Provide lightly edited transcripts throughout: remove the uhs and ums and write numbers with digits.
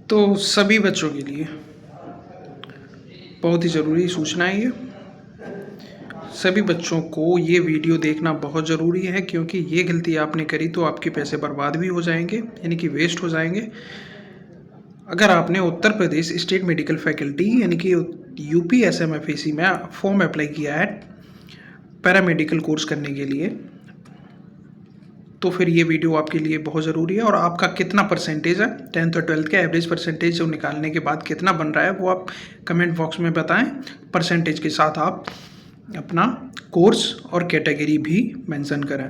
तो सभी बच्चों के लिए बहुत ही ज़रूरी सूचना है ये। सभी बच्चों को ये वीडियो देखना बहुत ज़रूरी है, क्योंकि ये गलती आपने करी तो आपके पैसे बर्बाद भी हो जाएंगे, यानी कि वेस्ट हो जाएंगे। अगर आपने Uttar Pradesh state medical faculty यानी कि UPSMFAC में फॉर्म अप्लाई किया है पैरामेडिकल कोर्स करने के लिए, तो फिर ये वीडियो आपके लिए बहुत ज़रूरी है। और आपका कितना परसेंटेज है 10th और 12th के एवरेज परसेंटेज जो निकालने के बाद कितना बन रहा है वो आप कमेंट बॉक्स में बताएं। परसेंटेज के साथ आप अपना कोर्स और कैटेगरी भी मेंशन करें।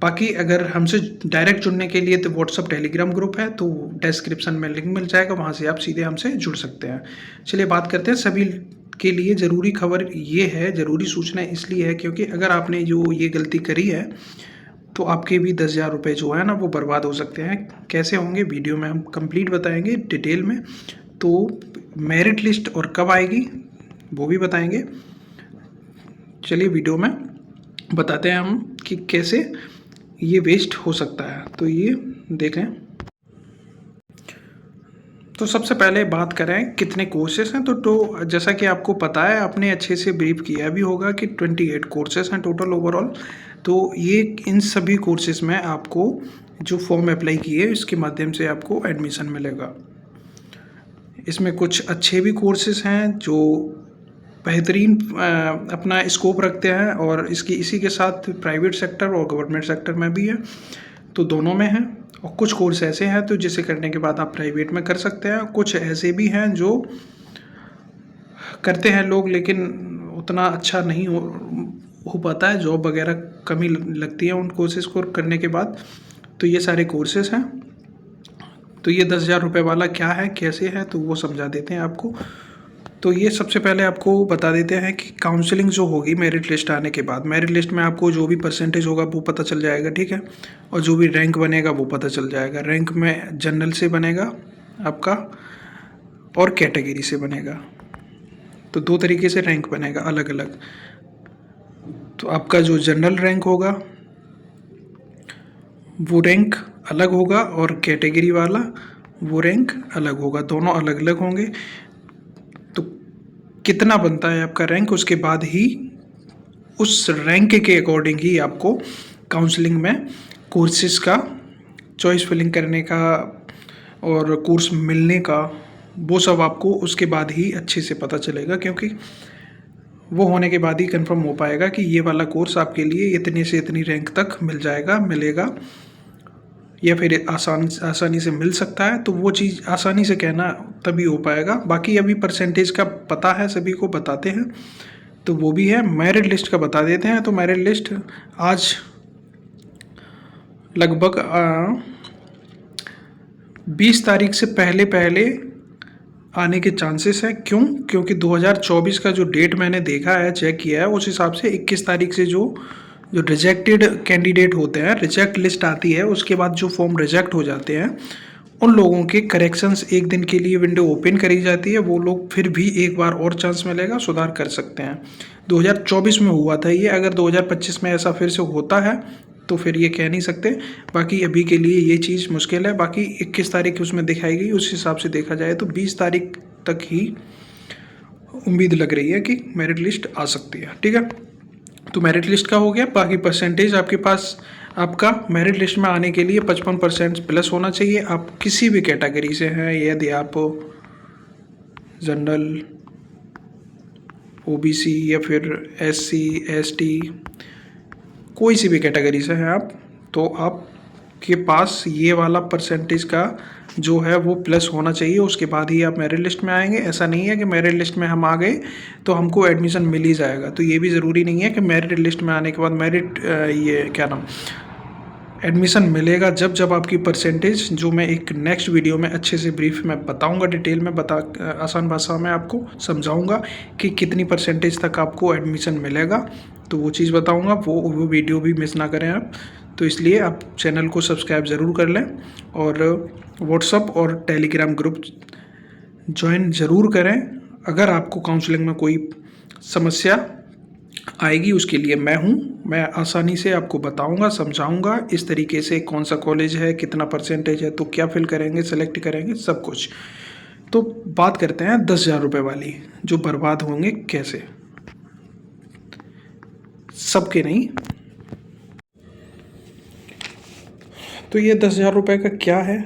बाकी अगर हमसे डायरेक्ट जुड़ने के लिए तो व्हाट्सअप टेलीग्राम ग्रुप है, तो डिस्क्रिप्शन में लिंक मिल जाएगा, वहाँ से आप सीधे हमसे जुड़ सकते हैं। चलिए बात करते हैं। सभी के लिए ज़रूरी खबर ये है, ज़रूरी सूचना इसलिए है क्योंकि अगर आपने जो ये गलती करी है तो आपके भी 10,000 रुपये जो है ना वो बर्बाद हो सकते हैं। कैसे होंगे वीडियो में हम कंप्लीट बताएंगे डिटेल में। तो मेरिट लिस्ट और कब आएगी वो भी बताएंगे। चलिए वीडियो में बताते हैं हम कि कैसे ये वेस्ट हो सकता है। तो ये देखें। तो सबसे पहले बात करें कितने कोर्सेस हैं। तो जैसा कि आपको पता है, आपने अच्छे से ब्रीफ किया भी होगा कि 28 कोर्सेस हैं टोटल ओवरऑल। तो ये इन सभी कोर्सेस में आपको जो फॉर्म अप्लाई किए इसके माध्यम से आपको एडमिशन मिलेगा। इसमें कुछ अच्छे भी कोर्सेस हैं जो बेहतरीन अपना स्कोप रखते हैं, और इसी के साथ प्राइवेट सेक्टर और गवर्नमेंट सेक्टर में भी है, तो दोनों में है। और कुछ कोर्स ऐसे हैं तो जिसे करने के बाद आप प्राइवेट में कर सकते हैं। कुछ ऐसे भी हैं जो करते हैं लोग लेकिन उतना अच्छा नहीं हो पाता है, जॉब वगैरह कमी लगती है उन कोर्सेज़ को करने के बाद। तो ये सारे कोर्सेज़ हैं। तो ये 10,000 रुपये वाला क्या है, कैसे है, तो वो समझा देते हैं आपको। तो ये सबसे पहले आपको बता देते हैं कि काउंसलिंग जो होगी मेरिट लिस्ट आने के बाद, मेरिट लिस्ट में आपको जो भी परसेंटेज होगा वो पता चल जाएगा, ठीक है। और जो भी रैंक बनेगा वो पता चल जाएगा। रैंक में जनरल से बनेगा आपका और कैटेगरी से बनेगा। तो दो तरीके से रैंक बनेगा अलग अलग। तो आपका जो जनरल रैंक होगा वो रैंक अलग होगा, और कैटेगरी वाला वो रैंक अलग होगा, दोनों अलग अलग होंगे। तो कितना बनता है आपका रैंक, उसके बाद ही उस रैंक के अकॉर्डिंग ही आपको काउंसलिंग में कोर्सेज का चॉइस फिलिंग करने का और कोर्स मिलने का वो सब आपको उसके बाद ही अच्छे से पता चलेगा, क्योंकि वो होने के बाद ही कंफर्म हो पाएगा कि ये वाला कोर्स आपके लिए इतने से इतनी रैंक तक मिलेगा या फिर आसानी से मिल सकता है। तो वो चीज़ आसानी से कहना तभी हो पाएगा। बाकी अभी परसेंटेज का पता है, सभी को बताते हैं, तो वो भी है। मेरिट लिस्ट का बता देते हैं। तो मेरिट लिस्ट आज लगभग 20 तारीख से पहले आने के चांसेस है। क्योंकि 2024 का जो डेट मैंने देखा है, चेक किया है, उस हिसाब से 21 तारीख से जो रिजेक्टेड कैंडिडेट होते हैं, रिजेक्ट लिस्ट आती है, उसके बाद जो फॉर्म रिजेक्ट हो जाते हैं उन लोगों के करेक्शंस एक दिन के लिए विंडो ओपन करी जाती है। वो लोग फिर भी एक बार और चांस मिलेगा, सुधार कर सकते हैं। 2024 में हुआ था ये। अगर 2025 में ऐसा फिर से होता है तो फिर ये कह नहीं सकते। बाकी अभी के लिए ये चीज़ मुश्किल है। बाकी 21 तारीख उसमें दिखाई गई, उस हिसाब से देखा जाए तो 20 तारीख तक ही उम्मीद लग रही है कि मेरिट लिस्ट आ सकती है, ठीक है। तो मेरिट लिस्ट का हो गया। बाकी परसेंटेज आपके पास आपका मेरिट लिस्ट में आने के लिए 55% प्लस होना चाहिए। आप किसी भी कैटेगरी से हैं, यदि आप जनरल, OBC या फिर SC ST कोई सी भी कैटेगरी से हैं आप, तो आपके पास ये वाला परसेंटेज का जो है वो प्लस होना चाहिए, उसके बाद ही आप मेरिट लिस्ट में आएंगे। ऐसा नहीं है कि मेरिट लिस्ट में हम आ गए तो हमको एडमिशन मिल ही जाएगा। तो ये भी ज़रूरी नहीं है कि मेरिट लिस्ट में आने के बाद एडमिशन मिलेगा। जब आपकी परसेंटेज, जो मैं एक नेक्स्ट वीडियो में अच्छे से ब्रीफ में बताऊंगा, डिटेल में आसान भाषा में आपको समझाऊंगा कि कितनी परसेंटेज तक आपको एडमिशन मिलेगा, तो वो चीज़ बताऊंगा। वो वीडियो भी मिस ना करें आप। तो इसलिए आप चैनल को सब्सक्राइब ज़रूर कर लें और व्हाट्सअप और टेलीग्राम ग्रुप ज्वाइन ज़रूर करें। अगर आपको काउंसलिंग में कोई समस्या आएगी उसके लिए मैं हूँ। मैं आसानी से आपको बताऊँगा, समझाऊँगा इस तरीके से कौन सा कॉलेज है, कितना परसेंटेज है, तो क्या फिल करेंगे, सेलेक्ट करेंगे, सब कुछ। तो बात करते हैं 10,000 रुपये वाली, जो बर्बाद होंगे कैसे। सबके नहीं। तो ये 10,000 रुपये का क्या है,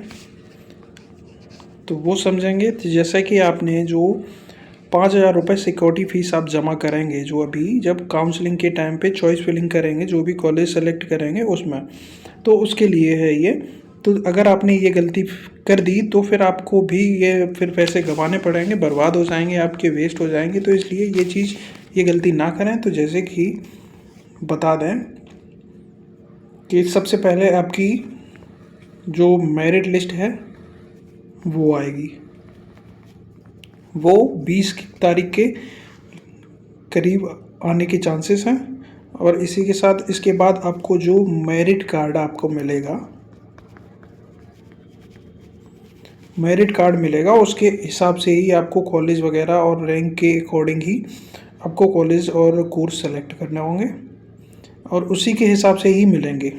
तो वो समझेंगे। तो जैसा कि आपने जो 5,000 रुपये सिक्योरिटी फ़ीस आप जमा करेंगे, जो अभी जब काउंसलिंग के टाइम पे चॉइस फिलिंग करेंगे, जो भी कॉलेज सेलेक्ट करेंगे उसमें, तो उसके लिए है ये। तो अगर आपने ये गलती कर दी तो फिर आपको भी ये फिर पैसे गंवाने पड़ेंगे, बर्बाद हो जाएंगे आपके, वेस्ट हो जाएंगे। तो इसलिए ये चीज़, ये गलती ना करें। तो जैसे कि बता दें कि सबसे पहले आपकी जो मेरिट लिस्ट है वो आएगी, वो 20 तारीख के करीब आने के चांसेस हैं। और इसी के साथ इसके बाद आपको जो मेरिट कार्ड आपको मिलेगा, मेरिट कार्ड मिलेगा, उसके हिसाब से ही आपको कॉलेज वगैरह और रैंक के अकॉर्डिंग ही आपको कॉलेज और कोर्स सेलेक्ट करने होंगे, और उसी के हिसाब से ही मिलेंगे।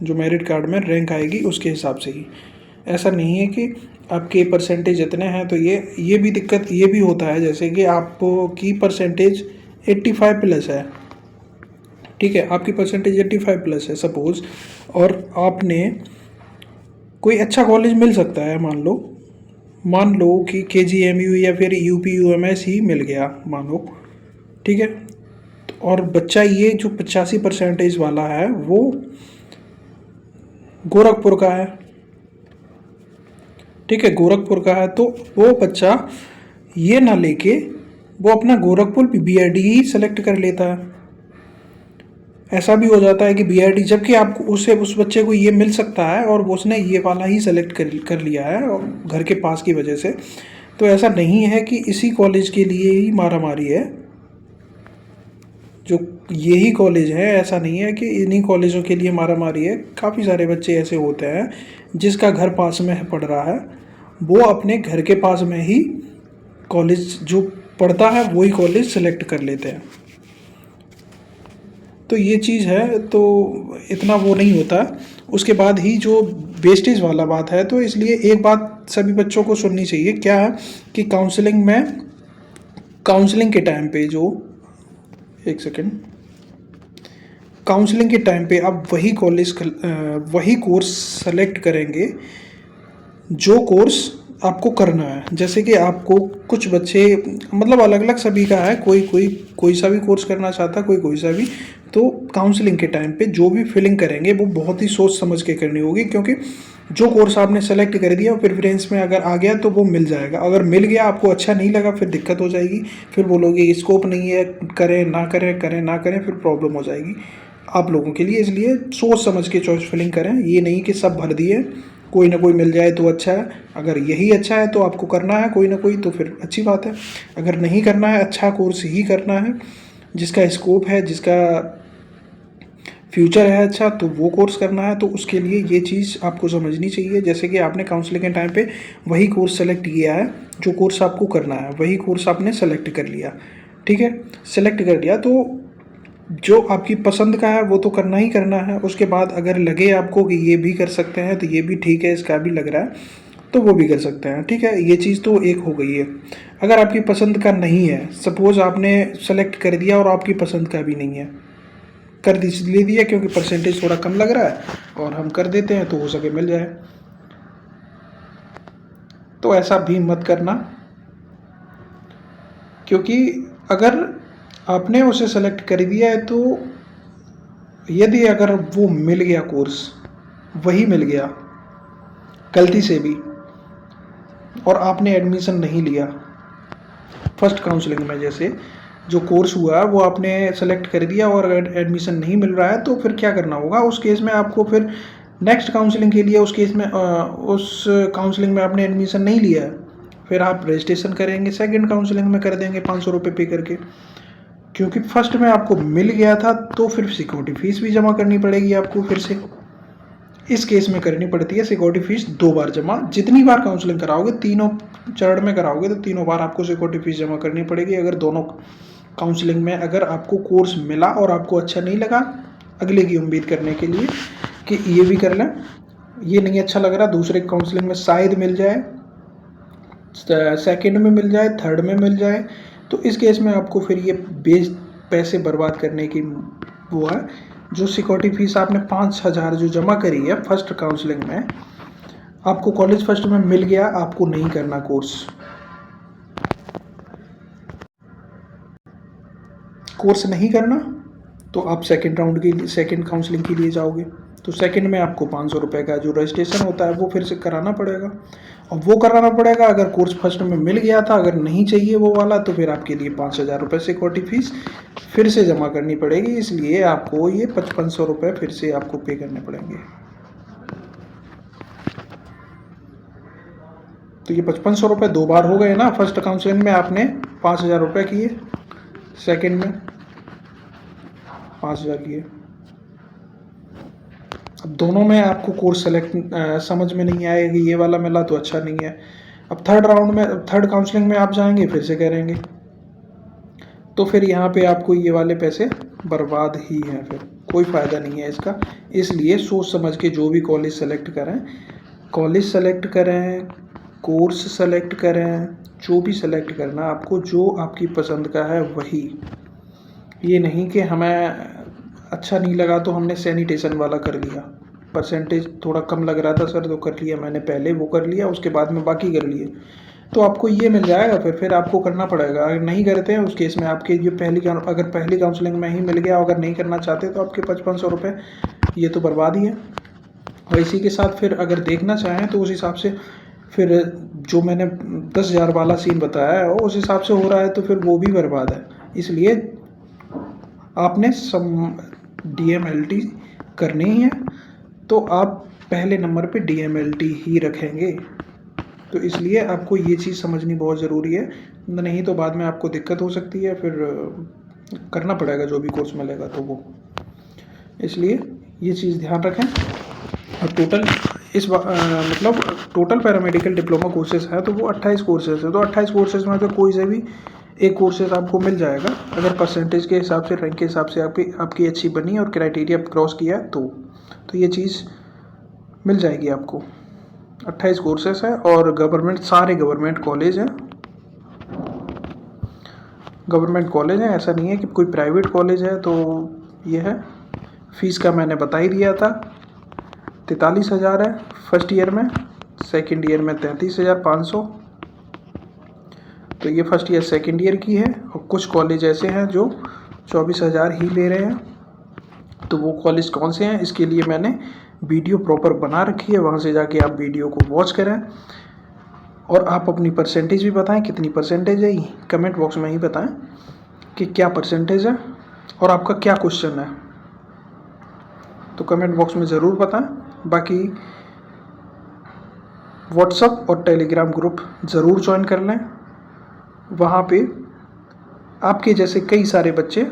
जो मेरिट कार्ड में रैंक आएगी उसके हिसाब से ही। ऐसा नहीं है कि आपके परसेंटेज इतने हैं तो ये भी दिक्कत ये भी होता है, जैसे कि आपकी परसेंटेज 85 प्लस है, ठीक है, आपकी परसेंटेज 85 प्लस है सपोज़, और आपने कोई अच्छा कॉलेज मिल सकता है, मान लो कि KGMU या फिर UPUMS ही मिल गया, मान लो, ठीक है। और बच्चा ये जो 85 परसेंटेज वाला है वो गोरखपुर का है, ठीक है, गोरखपुर का है, तो वो बच्चा ये ना लेके वो अपना गोरखपुर BID ही सेलेक्ट कर लेता है। ऐसा भी हो जाता है कि BID, जबकि आपको उस बच्चे को ये मिल सकता है और उसने ये वाला ही सेलेक्ट कर लिया है और घर के पास की वजह से। तो ऐसा नहीं है कि इसी कॉलेज के लिए ही मारामारी है, जो यही कॉलेज है, ऐसा नहीं है कि इन्हीं कॉलेजों के लिए मारामारी है। काफ़ी सारे बच्चे ऐसे होते हैं जिसका घर पास में पढ़ रहा है, वो अपने घर के पास में ही कॉलेज जो पढ़ता है वही कॉलेज सेलेक्ट कर लेते हैं। तो ये चीज़ है, तो इतना वो नहीं होता। उसके बाद ही जो वेस्टेज वाला बात है, तो इसलिए एक बात सभी बच्चों को सुननी चाहिए, क्या है कि काउंसलिंग के टाइम पे जो, एक सेकेंड, काउंसलिंग के टाइम पे आप वही कोर्स सेलेक्ट करेंगे जो कोर्स आपको करना है। जैसे कि आपको कुछ बच्चे, मतलब अलग अलग सभी का है, कोई सा भी कोर्स करना चाहता है, कोई सा भी। तो काउंसलिंग के टाइम पे जो भी फिलिंग करेंगे वो बहुत ही सोच समझ के करनी होगी, क्योंकि जो कोर्स आपने सेलेक्ट कर दिया प्रेफरेंस में अगर आ गया तो वो मिल जाएगा। अगर मिल गया, आपको अच्छा नहीं लगा, फिर दिक्कत हो जाएगी, फिर बोलोगे स्कोप नहीं है, करें ना करें, करें ना करें, फिर प्रॉब्लम हो जाएगी आप लोगों के लिए। इसलिए सोच समझ के चॉइस फिलिंग करें, ये नहीं कि सब भर दिए, कोई ना कोई मिल जाए तो अच्छा है। अगर यही अच्छा है तो आपको करना है कोई ना कोई, तो फिर अच्छी बात है। अगर नहीं करना है, अच्छा कोर्स ही करना है जिसका स्कोप है, जिसका फ्यूचर है अच्छा, तो वो कोर्स करना है। तो उसके लिए ये चीज़ आपको समझनी चाहिए। जैसे कि आपने काउंसलिंग के टाइम पे वही कोर्स सेलेक्ट किया है, जो कोर्स आपको करना है वही कोर्स आपने सेलेक्ट कर लिया, ठीक है, सेलेक्ट कर लिया, तो जो आपकी पसंद का है वो तो करना ही करना है। उसके बाद अगर लगे आपको कि ये भी कर सकते हैं तो ये भी ठीक है, इसका भी लग रहा है तो वो भी कर सकते हैं, ठीक है। ये चीज़ तो एक हो गई है। अगर आपकी पसंद का नहीं है, सपोज़ आपने सेलेक्ट कर दिया और आपकी पसंद का भी नहीं है, कर ले दिया क्योंकि परसेंटेज थोड़ा कम लग रहा है और हम कर देते हैं तो हो सके मिल जाए, तो ऐसा भी मत करना। क्योंकि अगर आपने उसे सेलेक्ट कर दिया है तो यदि अगर वो मिल गया कोर्स, वही मिल गया गलती से भी, और आपने एडमिशन नहीं लिया फर्स्ट काउंसलिंग में, जैसे जो कोर्स हुआ वो आपने सेलेक्ट कर दिया और एडमिशन नहीं मिल रहा है, तो फिर क्या करना होगा उस केस में? आपको फिर नेक्स्ट काउंसलिंग के लिए उस केस में उस काउंसलिंग में आपने एडमिशन नहीं लिया है, फिर आप रजिस्ट्रेशन करेंगे, सेकंड काउंसलिंग में कर देंगे 500 रुपये पे करके। क्योंकि फर्स्ट में आपको मिल गया था तो फिर सिक्योरिटी फीस भी जमा करनी पड़ेगी आपको फिर से। इस केस में करनी पड़ती है सिक्योरिटी फीस 2 बार जमा। जितनी बार काउंसलिंग कराओगे, तीनों चरण में कराओगे तो तीनों बार आपको सिक्योरिटी फीस जमा करनी पड़ेगी। अगर दोनों काउंसलिंग में अगर आपको कोर्स मिला और आपको अच्छा नहीं लगा, अगले की उम्मीद करने के लिए कि ये भी कर लें, ये नहीं अच्छा लग रहा दूसरे काउंसलिंग में शायद मिल जाए, सेकंड में मिल जाए, थर्ड में मिल जाए, तो इस केस में आपको फिर ये पैसे बर्बाद करने की वो है। जो सिक्योरिटी फीस आपने 5,000 जो जमा करी है फर्स्ट काउंसलिंग में, आपको कॉलेज फर्स्ट में मिल गया, आपको नहीं करना कोर्स नहीं करना, तो आप सेकंड काउंसलिंग के लिए जाओगे, तो सेकंड में आपको 500 रुपये का जो रजिस्ट्रेशन होता है वो फिर से कराना पड़ेगा, और वो कराना पड़ेगा। अगर कोर्स फर्स्ट में मिल गया था, अगर नहीं चाहिए वो वाला, तो फिर आपके लिए 5,000 रुपये सिक्योरिटी फीस फिर से जमा करनी पड़ेगी, इसलिए आपको ये 5500 रुपये फिर से आपको पे करने पड़ेंगे। तो ये 5500 रुपये 2 बार हो गए ना। फर्स्ट काउंसलिंग में आपने 5,000 रुपये किए, सेकंड में 5,000 किए। अब दोनों में आपको कोर्स सेलेक्ट समझ में नहीं आएगा कि ये वाला मिला तो अच्छा नहीं है। अब थर्ड काउंसलिंग में आप जाएंगे, फिर से करेंगे, तो फिर यहाँ पे आपको ये वाले पैसे बर्बाद ही हैं, फिर कोई फ़ायदा नहीं है इसका। इसलिए सोच समझ के जो भी कॉलेज सेलेक्ट करें, कोर्स सेलेक्ट करें, जो भी सेलेक्ट करना आपको, जो आपकी पसंद का है वही। ये नहीं कि हमें अच्छा नहीं लगा तो हमने सैनिटेशन वाला कर लिया, परसेंटेज थोड़ा कम लग रहा था सर तो कर लिया मैंने, पहले वो कर लिया, उसके बाद में बाकी कर लिए, तो आपको ये मिल जाएगा। फिर आपको करना पड़ेगा। अगर नहीं करते हैं उस केस में आपके जो अगर पहली काउंसलिंग में ही मिल गया, अगर नहीं करना चाहते तो आपके 5500 रुपये ये तो बर्बाद ही है। और इसी के साथ फिर अगर देखना चाहें तो उस हिसाब से फिर जो मैंने 10,000 वाला सीन बताया है उस हिसाब से हो रहा है, तो फिर वो भी बर्बाद है। इसलिए आपने DMLT करनी ही है, तो आप पहले नंबर पे DMLT ही रखेंगे। तो इसलिए आपको ये चीज़ समझनी बहुत ज़रूरी है, नहीं तो बाद में आपको दिक्कत हो सकती है, फिर करना पड़ेगा जो भी कोर्स मिलेगा तो वो। इसलिए ये चीज़ ध्यान रखें। और टोटल पैरामेडिकल डिप्लोमा कोर्सेज है तो वो 28 कोर्सेज है, तो 28 कोर्सेज में तो कोई से भी एक कोर्सेज आपको मिल जाएगा, अगर परसेंटेज के हिसाब से, रैंक के हिसाब से आपकी अच्छी बनी और क्राइटेरिया क्रॉस किया तो ये चीज़ मिल जाएगी आपको। 28 कोर्सेस है और सारे गवर्नमेंट कॉलेज हैं, ऐसा नहीं है कि कोई प्राइवेट कॉलेज है। तो ये है, फीस का मैंने बता ही दिया था, 43,000 है फर्स्ट ईयर में, सेकंड ईयर में 33,500। तो ये फर्स्ट ईयर सेकंड ईयर की है, और कुछ कॉलेज ऐसे हैं जो 24,000 ही ले रहे हैं। तो वो कॉलेज कौन से हैं, इसके लिए मैंने वीडियो प्रॉपर बना रखी है, वहाँ से जाके आप वीडियो को वॉच करें, और आप अपनी परसेंटेज भी बताएं कितनी परसेंटेज है, कमेंट बॉक्स में ही बताएं कि क्या परसेंटेज है और आपका क्या क्वेश्चन है, तो कमेंट बॉक्स में ज़रूर बताएं। बाकी व्हाट्सएप और टेलीग्राम ग्रुप ज़रूर ज्वाइन कर लें, वहाँ पे आपके जैसे कई सारे बच्चे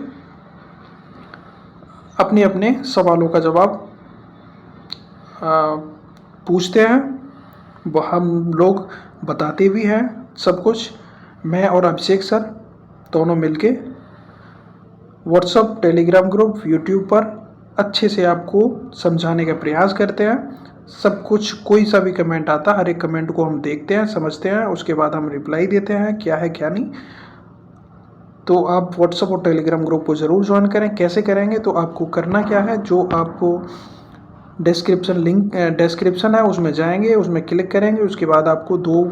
अपने अपने सवालों का जवाब पूछते हैं, वो हम लोग बताते भी हैं सब कुछ। मैं और अभिषेक सर दोनों मिलके व्हाट्सएप, टेलीग्राम ग्रुप, यूट्यूब पर अच्छे से आपको समझाने का प्रयास करते हैं सब कुछ। कोई सा भी कमेंट आता, हर एक कमेंट को हम देखते हैं, समझते हैं, उसके बाद हम रिप्लाई देते हैं क्या है क्या नहीं। तो आप व्हाट्सएप और टेलीग्राम ग्रुप को ज़रूर ज्वाइन करें। कैसे करेंगे, तो आपको करना क्या है, जो आपको डिस्क्रिप्शन है उसमें जाएंगे, उसमें क्लिक करेंगे, उसके बाद आपको 2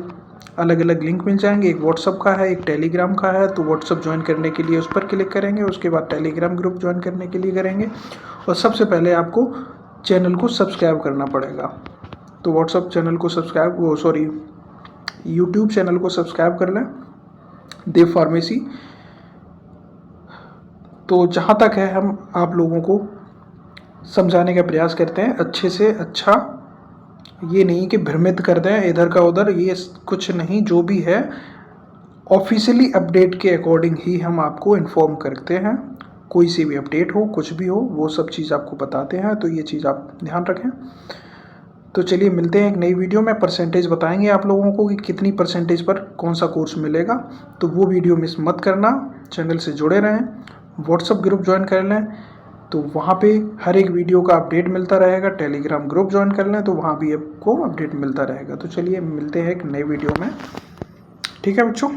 अलग अलग लिंक मिल जाएंगे, एक व्हाट्सएप का है, एक टेलीग्राम का है। तो व्हाट्सएप ज्वाइन करने के लिए उस पर क्लिक करेंगे, उसके बाद टेलीग्राम ग्रुप ज्वाइन करने के लिए करेंगे, और सबसे पहले आपको चैनल को सब्सक्राइब करना पड़ेगा। तो व्हाट्सएप चैनल को यूट्यूब चैनल को सब्सक्राइब कर लें, देव फार्मेसी। तो जहाँ तक है हम आप लोगों को समझाने का प्रयास करते हैं अच्छे से अच्छा, ये नहीं कि भ्रमित कर दें इधर का उधर, ये कुछ नहीं। जो भी है ऑफिशियली अपडेट के अकॉर्डिंग ही हम आपको इन्फॉर्म करते हैं, कोई सी भी अपडेट हो, कुछ भी हो, वो सब चीज़ आपको बताते हैं। तो ये चीज़ आप ध्यान रखें। तो चलिए मिलते हैं एक नई वीडियो में। परसेंटेज बताएंगे आप लोगों को कि कितनी परसेंटेज पर कौन सा कोर्स मिलेगा, तो वो वीडियो मिस मत करना। चैनल से जुड़े रहें, व्हाट्सअप ग्रुप ज्वाइन कर लें तो वहाँ पे हर एक वीडियो का अपडेट मिलता रहेगा। टेलीग्राम ग्रुप ज्वाइन कर लें तो वहाँ भी आपको अपडेट मिलता रहेगा। तो चलिए मिलते हैं एक नई वीडियो में। ठीक है बच्चों।